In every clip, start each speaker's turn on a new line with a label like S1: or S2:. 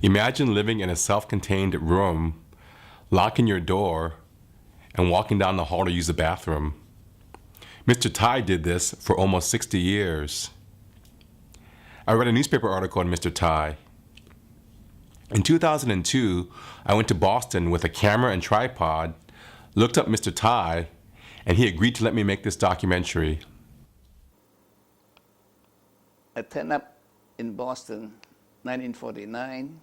S1: Imagine living in a self-contained room, locking your door, and walking down the hall to use the bathroom. Mr. Ty did this for almost 60 years. I read a newspaper article on Mr. Ty. In 2002, I went to Boston with a camera and tripod, looked up Mr. Ty, and he agreed to let me make this documentary.
S2: I turned up in Boston, 1949,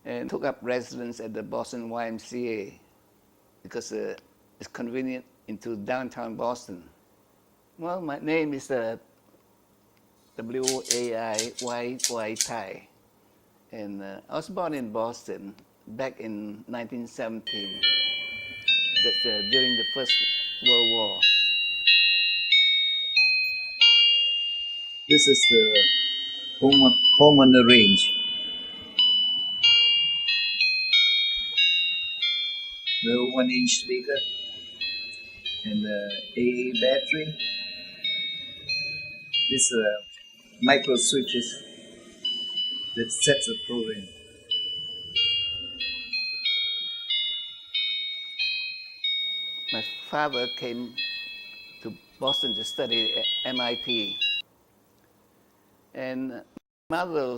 S2: and took up residence at the Boston YMCA because it's convenient into downtown Boston. Well, my name is WaiTye, and I was born in Boston back in 1917. That's during the First World War.
S3: This is the home on the range. The 1-inch speaker and the AA battery. This micro switches that sets the program.
S2: My father came to Boston to study at MIT, and my mother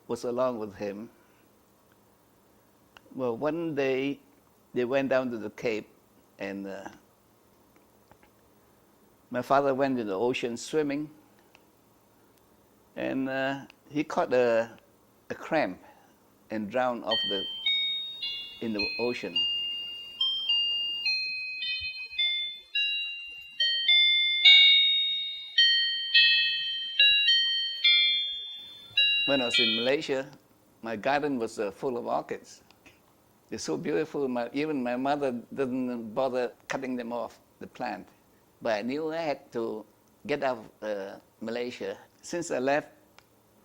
S2: was along with him. Well, one day they went down to the Cape, and my father went to the ocean swimming, and he caught a cramp and drowned in the ocean. When I was in Malaysia, my garden was full of orchids. They're so beautiful, even my mother didn't bother cutting them off, the plant. But I knew I had to get out of Malaysia. Since I left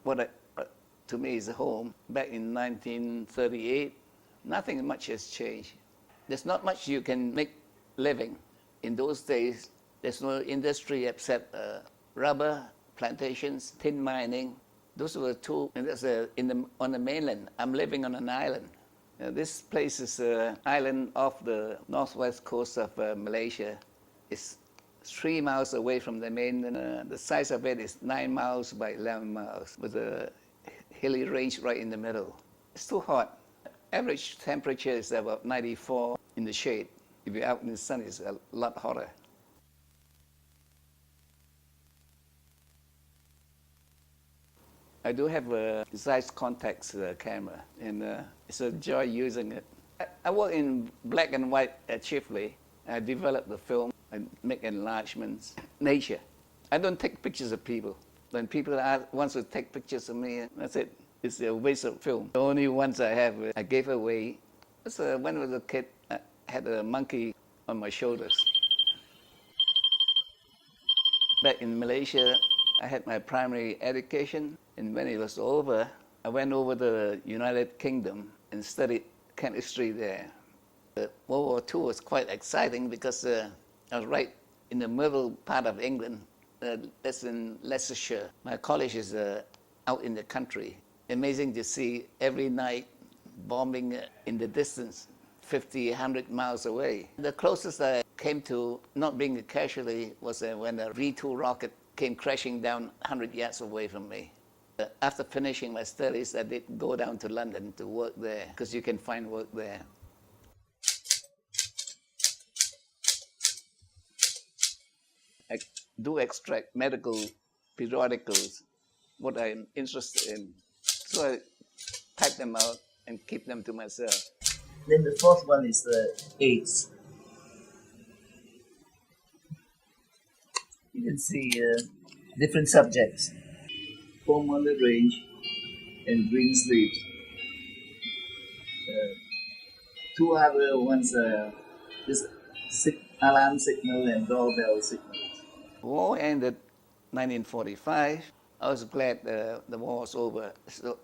S2: what to me is home back in 1938, nothing much has changed. There's not much you can make living. In those days, there's no industry except rubber plantations, tin mining. Those were two, and that's on the mainland. I'm living on an island. This place is an island off the northwest coast of Malaysia. It's 3 miles away from the mainland. The size of it is 9 miles by 11 miles, with a hilly range right in the middle. It's too hot. Average temperature is about 94 in the shade. If you're out in the sun, it's a lot hotter. I do have a Zeiss Contax camera, and it's a joy using it. I work in black and white chiefly. I develop the film, I make enlargements. Nature. I don't take pictures of people. When people want to take pictures of me, that's it. It's a waste of film. The only ones I have, I gave away. When I was a kid, I had a monkey on my shoulders. Back in Malaysia, I had my primary education, and when it was over, I went over to the United Kingdom and studied chemistry there. World War II was quite exciting because I was right in the middle part of England. That's in Leicestershire. My college is out in the country. Amazing to see every night bombing in the distance, 50, 100 miles away. The closest I came to not being a casualty was when a V-2 rocket came crashing down 100 yards away from me. After finishing my studies, I did go down to London to work there, because you can find work there. I do extract medical periodicals, what I'm interested in. So I type them out and keep them to myself.
S3: Then the fourth one is the AIDS. You can see different subjects. Home on the range and green sleeves. Two other ones are just alarm signal and doorbell signals.
S2: War ended 1945. I was glad the war was over. So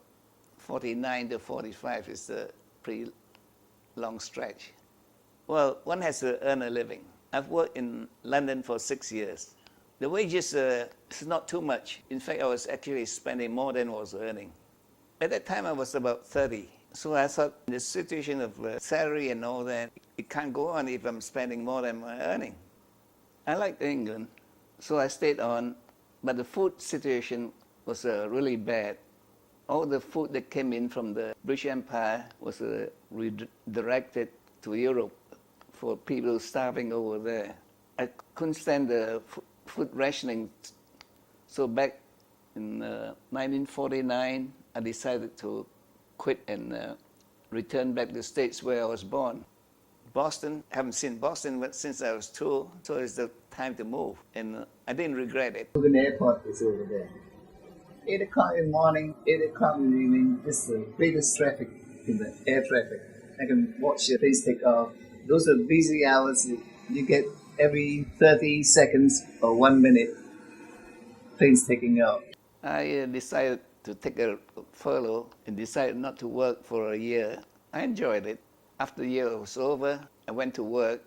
S2: 49 to 45 is a pretty long stretch. Well, one has to earn a living. I've worked in London for 6 years. The wages is not too much. In fact, I was actually spending more than I was earning. At that time, I was about 30. So I thought the situation of salary and all that, it can't go on if I'm spending more than my earning. I liked England, so I stayed on, but the food situation was really bad. All the food that came in from the British Empire was redirected to Europe for people starving over there. I couldn't stand the food rationing, so back in 1949, I decided to quit and return back to the States where I was born. Boston, haven't seen Boston since I was 2, so it's the time to move, and I didn't regret it.
S3: Logan Airport is over there. 8 o'clock in the morning, 8 o'clock in the evening, this is the biggest traffic in the air traffic. I can watch the planes take off. Those are busy hours. You get every 30 seconds or 1 minute planes taking off.
S2: I decided to take a furlough and decided not to work for a year. I enjoyed it. After the year was over, I went to work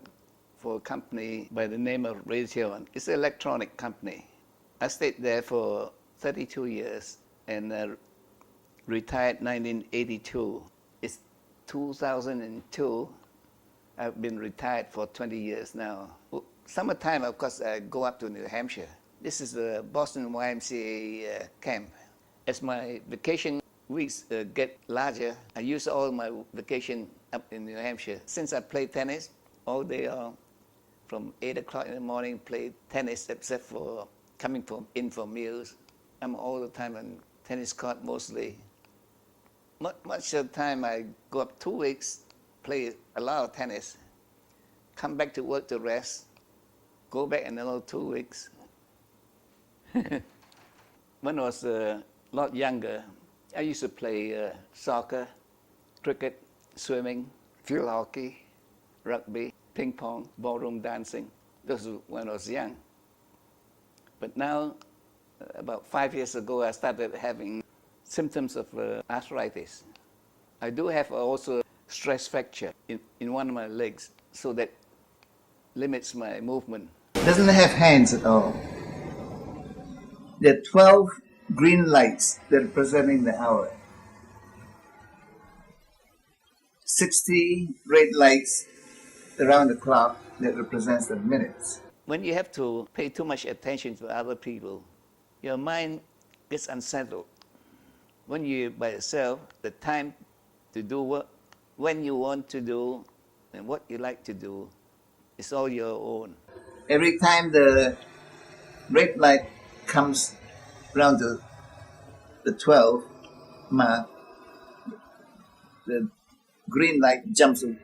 S2: for a company by the name of WaiTye. It's an electronic company. I stayed there for 32 years and retired 1982. It's 2002. I've been retired for 20 years now. Summertime, of course, I go up to New Hampshire. This is the Boston YMCA camp. As my vacation weeks get larger, I use all my vacation up in New Hampshire. Since I play tennis all day long, from 8 o'clock in the morning, play tennis except for coming in for meals. I'm all the time on tennis court mostly. Much of the time I go up 2 weeks, play a lot of tennis, come back to work to rest, go back another 2 weeks. When I was a lot younger, I used to play soccer, cricket, swimming, field hockey, rugby, ping pong, ballroom dancing. Those were when I was young. But now, about 5 years ago, I started having symptoms of arthritis. I do have also stress fracture in one of my legs, so that limits my movement.
S3: Doesn't have hands at all. There are 12 green lights that are representing the hour. 60 red lights around the clock that represents the minutes.
S2: When you have to pay too much attention to other people, your mind gets unsettled. When you're by yourself, the time to do what, when you want to do, and what you like to do, is all your own.
S3: Every time the red light comes around the 12 mark, the green light jumps to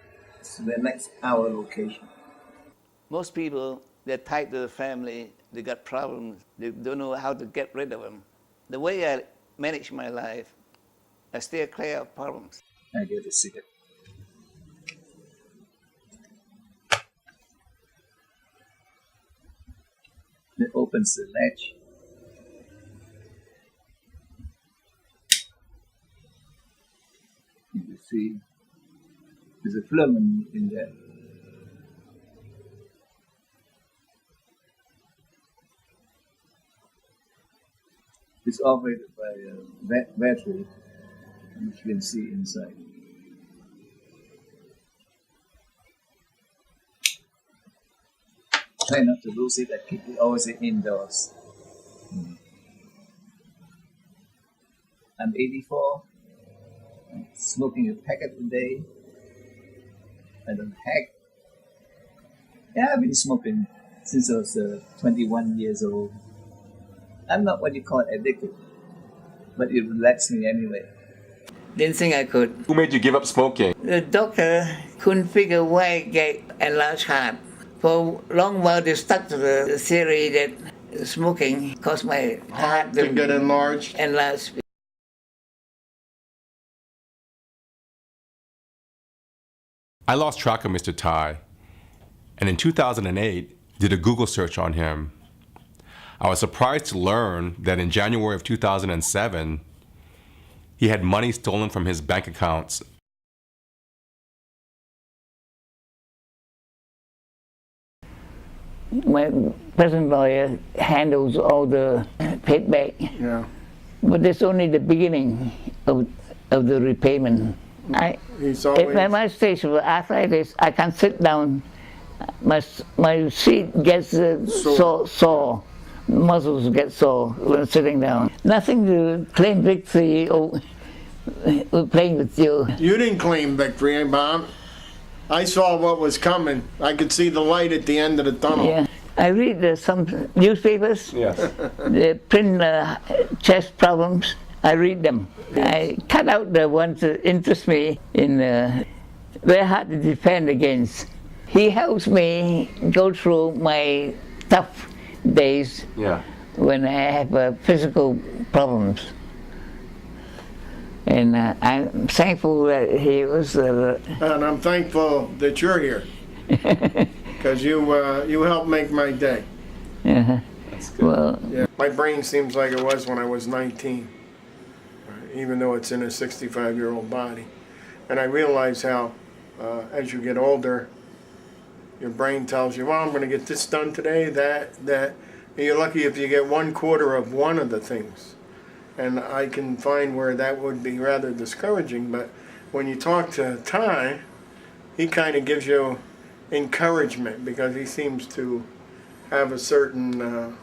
S3: the next hour location.
S2: Most people, they're tied to the family, they got problems, they don't know how to get rid of them. The way I manage my life, I stay clear of problems.
S3: I get to see it. It opens the latch. You can see there's a filament in there. It's operated by a battery, which you can see inside. Try not to lose it. I keep it always indoors. I'm 84. I'm smoking a packet a day. I don't hack. Yeah, I've been smoking since I was 21 years old. I'm not what you call addicted, but it relaxed me anyway.
S2: Didn't think I could.
S1: Who made you give up smoking?
S2: The doctor couldn't figure why I get enlarged heart. For a long while, they stuck to the theory that smoking caused my heart
S1: to get enlarged.
S2: enlarged.
S1: I lost track of Mr. Ty, and in 2008, did a Google search on him. I was surprised to learn that in January of 2007, he had money stolen from his bank accounts.
S2: My present lawyer handles all the paid back.
S4: Yeah.
S2: But that's only the beginning of the repayment.
S4: He's
S2: If
S4: always.
S2: my stage with arthritis, I can sit down. My seat gets sore. Muscles get sore when sitting down. Nothing to claim victory or playing with you.
S4: You didn't claim victory, eh, Bob? I saw what was coming. I could see the light at the end of the tunnel.
S2: Yeah, I read some newspapers.
S1: Yes.
S2: They print chest problems. I read them. I cut out the ones that interest me in very hard to defend against. He helps me go through my tough days
S1: Yeah.
S2: when I have physical problems. And I'm thankful that he was.
S4: And I'm thankful that you're here. Because you helped make my day.
S2: Well,
S4: Yeah. My brain seems like it was when I was 19, even though it's in a 65-year-old body. And I realize how, as you get older, your brain tells you, well, I'm going to get this done today, that. And you're lucky if you get 1/4 of one of the things. And I can find where that would be rather discouraging. But when you talk to Ty, he kind of gives you encouragement because he seems to have a certain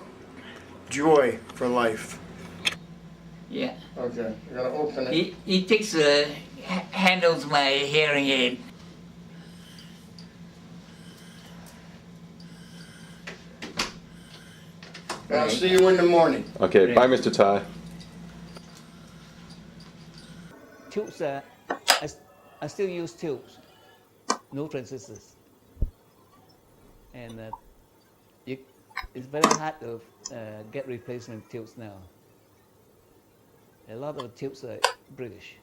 S4: joy for life.
S2: yeah.
S4: Okay, you gotta open it.
S2: He takes handles my hearing aid.
S4: I'll see you in the morning.
S1: Okay. Bye, Mr. Ty.
S2: Tubes, I still use tubes, no transistors. And it's very hard to get replacement tubes now. A lot of tubes are British.